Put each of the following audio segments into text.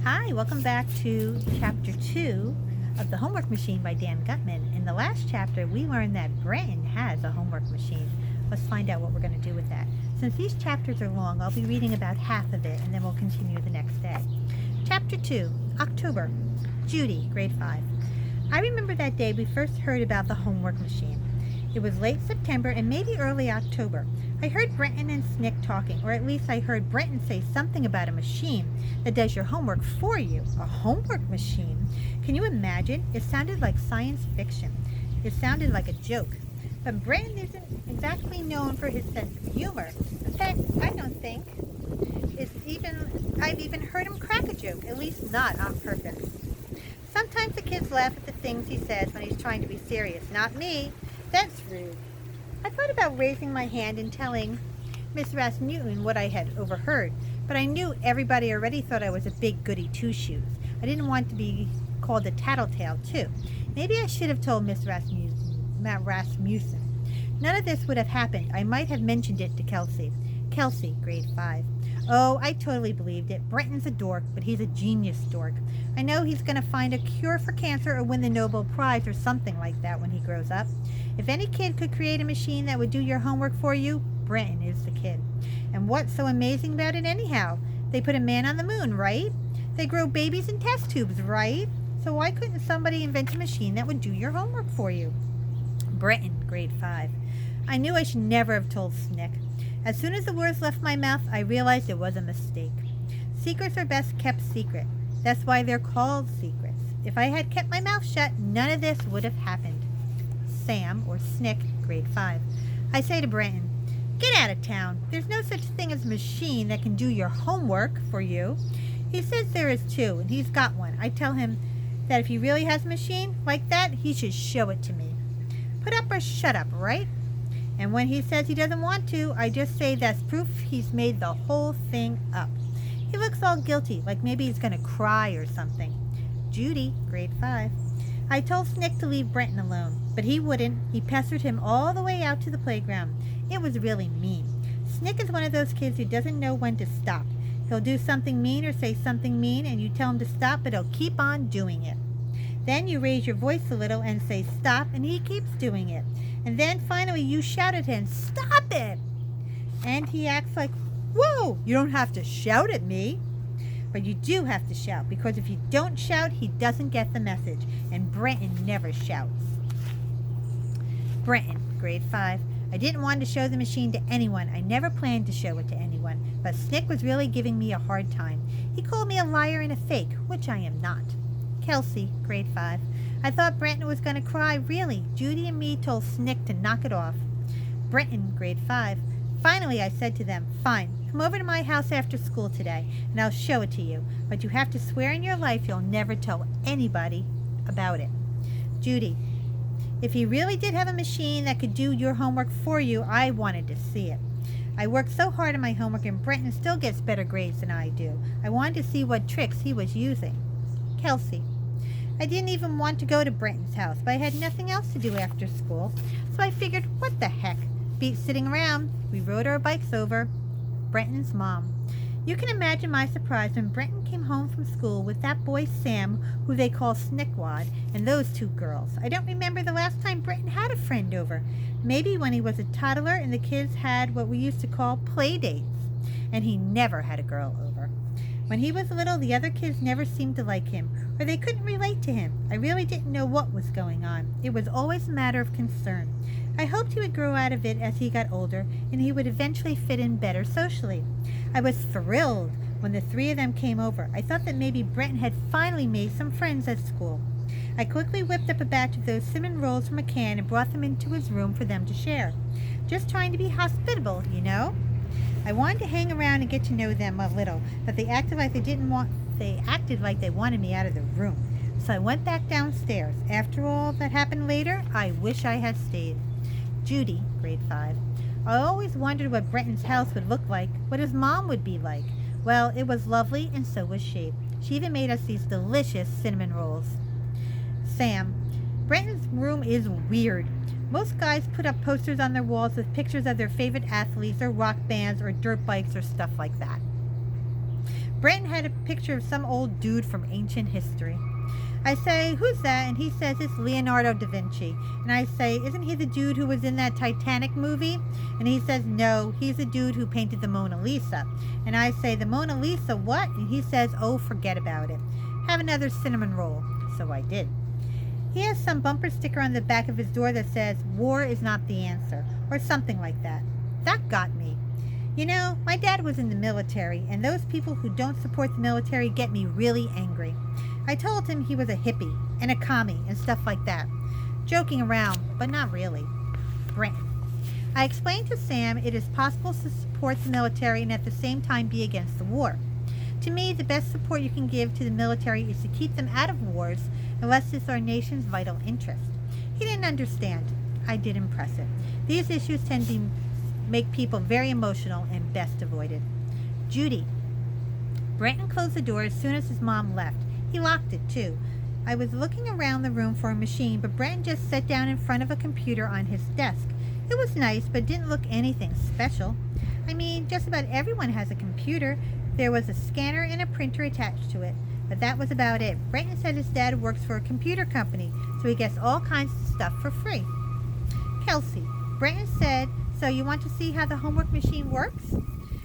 Hi, welcome back to Chapter 2 of The Homework Machine by Dan Gutman. In the last chapter, we learned that Brenton has a homework machine. Let's find out what we're going to do with that. Since these chapters are long, I'll be reading about half of it, and then we'll continue the next day. Chapter 2, October. Judy, grade 5. I remember that day we first heard about the homework machine. It was late September and maybe early October. I heard Brenton and Snick talking, or at least I heard Brenton say something about a machine that does your homework for you. A homework machine? Can you imagine? It sounded like science fiction. It sounded like a joke. But Brenton isn't exactly known for his sense of humor. In fact, I don't think I've even heard him crack a joke, at least not on purpose. Sometimes the kids laugh at the things he says when he's trying to be serious. Not me. That's rude. I thought about raising my hand and telling Miss Rasmussen what I had overheard, but I knew everybody already thought I was a big goody two-shoes. I didn't want to be called a tattletale, too. Maybe I should have told Miss Rasmussen. None of this would have happened. I might have mentioned it to Kelsey. Kelsey, grade 5. Oh, I totally believed it. Brenton's a dork, but he's a genius dork. I know he's going to find a cure for cancer or win the Nobel Prize or something like that when he grows up. If any kid could create a machine that would do your homework for you, Brenton is the kid. And what's so amazing about it anyhow? They put a man on the moon, right? They grow babies in test tubes, right? So why couldn't somebody invent a machine that would do your homework for you? Brenton, grade 5. I knew I should never have told Snick. As soon as the words left my mouth, I realized it was a mistake. Secrets are best kept secret. That's why they're called secrets. If I had kept my mouth shut, none of this would have happened. Sam, or Snick, grade 5. I say to Brenton, get out of town. There's no such thing as a machine that can do your homework for you. He says there is too, and he's got one. I tell him that if he really has a machine like that, he should show it to me. Put up or shut up, right? And when he says he doesn't want to, I just say that's proof he's made the whole thing up. He looks all guilty, like maybe he's going to cry or something. Judy, grade 5. I told Snick to leave Brenton alone, but he wouldn't. He pestered him all the way out to the playground. It was really mean. Snick is one of those kids who doesn't know when to stop. He'll do something mean or say something mean, and you tell him to stop, but he'll keep on doing it. Then you raise your voice a little and say stop, and he keeps doing it. And then finally you shout at him, stop it! And he acts like, whoa, you don't have to shout at me. But you do have to shout, because if you don't shout, he doesn't get the message. And Brenton never shouts. Brenton, grade 5. I didn't want to show the machine to anyone. I never planned to show it to anyone. But Snick was really giving me a hard time. He called me a liar and a fake, which I am not. Kelsey, grade 5. I thought Brenton was going to cry, really. Judy and me told Snick to knock it off. Brenton, grade 5. Finally, I said to them, fine, come over to my house after school today, and I'll show it to you. But you have to swear in your life you'll never tell anybody about it. Judy, if he really did have a machine that could do your homework for you, I wanted to see it. I worked so hard on my homework, and Brenton still gets better grades than I do. I wanted to see what tricks he was using. Kelsey, I didn't even want to go to Brenton's house, but I had nothing else to do after school, so I figured, what the heck? Beat sitting around. We rode our bikes over. Brenton's mom. You can imagine my surprise when Brenton came home from school with that boy Sam, who they call Snickwad, and those two girls. I don't remember the last time Brenton had a friend over. Maybe when he was a toddler and the kids had what we used to call play dates, and he never had a girl over. When he was little, the other kids never seemed to like him, or they couldn't relate to him. I really didn't know what was going on. It was always a matter of concern. I hoped he would grow out of it as he got older, and he would eventually fit in better socially. I was thrilled when the three of them came over. I thought that maybe Brenton had finally made some friends at school. I quickly whipped up a batch of those cinnamon rolls from a can and brought them into his room for them to share. Just trying to be hospitable, you know? I wanted to hang around and get to know them a little, but they acted like they wanted me out of the room. So I went back downstairs. After all that happened later, I wish I had stayed. Judy, grade 5. I always wondered what Brenton's house would look like, what his mom would be like. Well, it was lovely, and so was she. She even made us these delicious cinnamon rolls. Sam, Brenton's room is weird. Most guys put up posters on their walls with pictures of their favorite athletes or rock bands or dirt bikes or stuff like that. Brenton had a picture of some old dude from ancient history. I say, who's that? And he says, it's Leonardo da Vinci. And I say, isn't he the dude who was in that Titanic movie? And he says, no, he's the dude who painted the Mona Lisa. And I say, the Mona Lisa what? And he says, oh, forget about it. Have another cinnamon roll. So I did. He has some bumper sticker on the back of his door that says, war is not the answer, or something like that. That got me. You know, my dad was in the military, and those people who don't support the military get me really angry. I told him he was a hippie and a commie and stuff like that. Joking around, but not really. Brenton. I explained to Sam it is possible to support the military and at the same time be against the war. To me, the best support you can give to the military is to keep them out of wars unless it's our nation's vital interest. He didn't understand. I did impress him. These issues tend to make people very emotional and best avoided. Judy. Brenton closed the door as soon as his mom left. He locked it, too. I was looking around the room for a machine, but Brenton just sat down in front of a computer on his desk. It was nice, but didn't look anything special. I mean, just about everyone has a computer. There was a scanner and a printer attached to it, but that was about it. Brenton said his dad works for a computer company, so he gets all kinds of stuff for free. Kelsey. Brenton said, so you want to see how the homework machine works?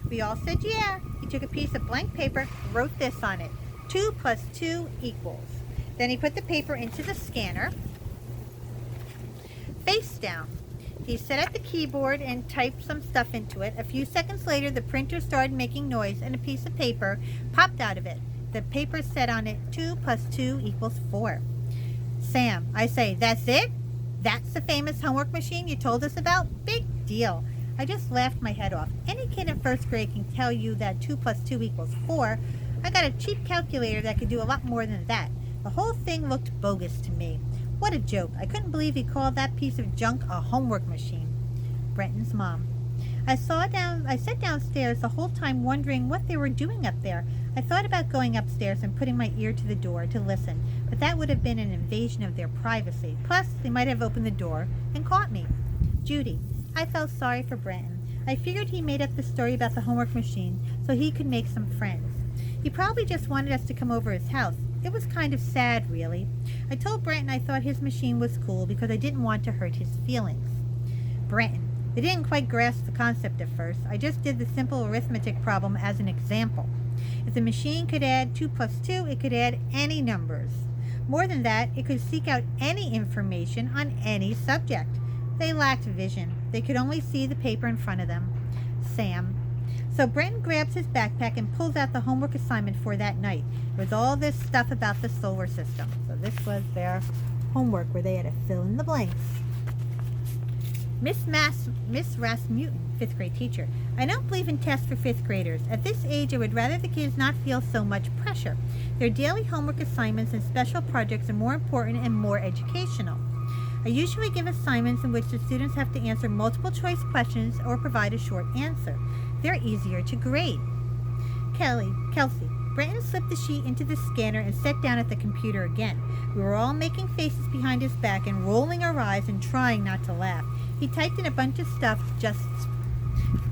We all said yeah. He took a piece of blank paper, wrote this on it. 2 plus 2 equals. Then he put the paper into the scanner, face down. He sat at the keyboard and typed some stuff into it. A few seconds later, the printer started making noise and a piece of paper popped out of it. The paper said on it, 2 plus 2 equals 4. Sam, I say, that's it? That's the famous homework machine you told us about? Big deal. I just laughed my head off. Any kid in first grade can tell you that 2 plus 2 equals 4. I got a cheap calculator that could do a lot more than that. The whole thing looked bogus to me. What a joke. I couldn't believe he called that piece of junk a homework machine. Brenton's mom. I sat downstairs the whole time wondering what they were doing up there. I thought about going upstairs and putting my ear to the door to listen, but that would have been an invasion of their privacy. Plus, they might have opened the door and caught me. Judy. I felt sorry for Brenton. I figured he made up the story about the homework machine so he could make some friends. He probably just wanted us to come over his house. It was kind of sad, really. I told Brenton I thought his machine was cool because I didn't want to hurt his feelings. Brenton. They didn't quite grasp the concept at first. I just did the simple arithmetic problem as an example. If the machine could add 2 plus 2, it could add any numbers. More than that, it could seek out any information on any subject. They lacked vision. They could only see the paper in front of them. Sam. So Brenton grabs his backpack and pulls out the homework assignment for that night. It was all this stuff about the solar system. So this was their homework where they had to fill in the blanks. Miss Rasmussen, 5th grade teacher. I don't believe in tests for 5th graders. At this age, I would rather the kids not feel so much pressure. Their daily homework assignments and special projects are more important and more educational. I usually give assignments in which the students have to answer multiple choice questions or provide a short answer. They're easier to grade. Kelsey. Brenton slipped the sheet into the scanner and sat down at the computer again. We were all making faces behind his back and rolling our eyes and trying not to laugh. He typed in a bunch of stuff just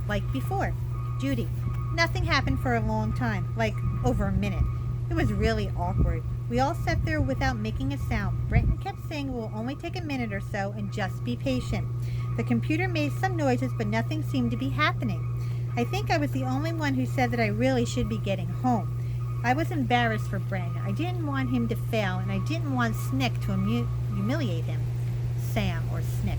like before. Judy. Nothing happened for a long time, like over a minute. It was really awkward. We all sat there without making a sound. Brenton kept saying it will only take a minute or so and just be patient. The computer made some noises, but nothing seemed to be happening. I think I was the only one who said that I really should be getting home. I was embarrassed for Brenton. I didn't want him to fail, and I didn't want Snick to humiliate him. Sam, or Snick.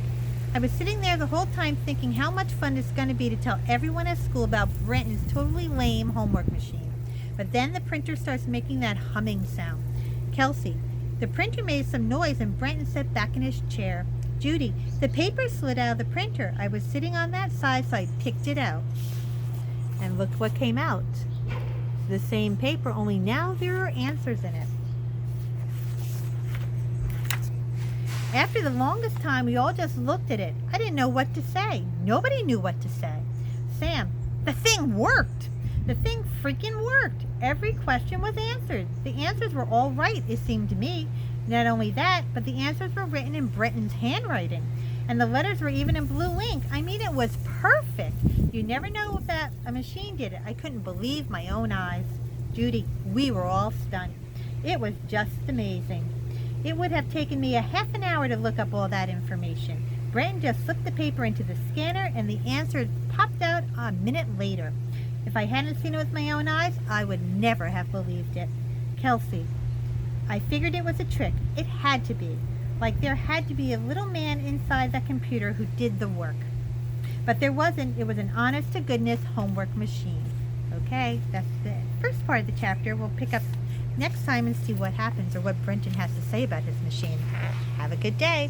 I was sitting there the whole time thinking how much fun it's going to be to tell everyone at school about Brenton's totally lame homework machine. But then the printer starts making that humming sound. Kelsey. The printer made some noise and Brenton sat back in his chair. Judy. The paper slid out of the printer. I was sitting on that side, so I picked it out. And look what came out. The same paper, only now there are answers in it. After the longest time, we all just looked at it. I didn't know what to say. Nobody knew what to say. Sam. The thing worked. The thing freaking worked. Every question was answered. The answers were all right, it seemed to me. Not only that, but the answers were written in Brenton's handwriting. And the letters were even in blue ink. I mean, it was perfect. You never know if a machine did it. I couldn't believe my own eyes. Judy, we were all stunned. It was just amazing. It would have taken me a half an hour to look up all that information. Brenton just slipped the paper into the scanner and the answer popped out a minute later. If I hadn't seen it with my own eyes, I would never have believed it. Kelsey, I figured it was a trick. It had to be. Like there had to be a little man inside that computer who did the work. But there wasn't. It was an honest-to-goodness homework machine. Okay, that's the first part of the chapter. We'll pick up next time and see what happens or what Brenton has to say about his machine. Have a good day.